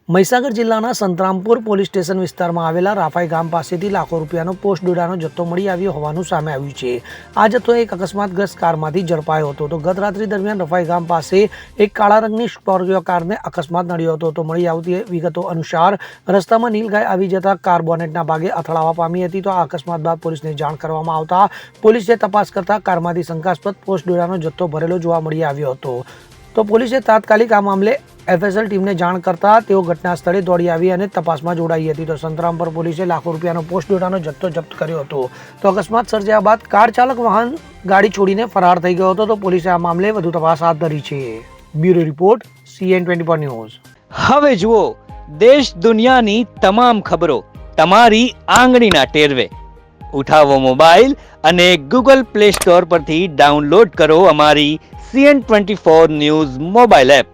મહીસાગર જિલ્લાના Santrampur police station વિસ્તારમાં આવેલા રાફાઈ ગામ પાસેથી લાખો રૂપિયાનો પોસ્ટ ડોડાનો જથ્થો મળી આવ્યો હોવાનું સામે આવ્યું છે। આ જથ્થો એક અકસ્માતગ્રસ્ત કારમાંથી ઝડપાયો હતો। તો ગત રાત્રિ દરમિયાન રફાઈ ગામ પાસે એક કાળા રંગની સ્કોર્પિયો કારને અકસ્માત નડ્યો હતો। તો મળી આવતી વિગતો અનુસાર રસ્તામાં નીલગાય આવી જતા કાર બોનેટના ભાગે અથડાવા પામી હતી। તો આ અકસ્માત બાદ પોલીસને જાણ કરવામાં આવતા પોલીસે તપાસ કરતા કારમાંથી શંકાસ્પદ પોસ્ટ ડોડાનો જથ્થો ભરેલો જોવા મળી આવ્યો હતો। તો પોલીસે તાત્કાલિક આ મામલે એફએસએલ ટીમને જાણ કરતા તેઓ ઘટના સ્થળે દોડી આવી અને તપાસમાં જોડાઈ હતી। તો સંતરામપુર પોલીસે લાખો રૂપિયાનો પોસ્ટ ડોડાનો જથ્થો જપ્ત કર્યો હતો। તો અકસ્માત સર્જ્યા બાદ કાર ચાલક વાહન ગાડી છોડીને ફરાર થઈ ગયો હતો। તો પોલીસે આ મામલે વધુ તપાસ હાથ ધરી છે। Bureau report CN24 news. હવે જુઓ દેશ દુનિયાની તમામ ખબરો તમારી આંગળીના ટેરવે। ઉઠાવો મોબાઈલ અને ગૂગલ પ્લે સ્ટોર પરથી ડાઉનલોડ કરો અમારી CN24 ન્યૂઝ મોબાઈલ એપ।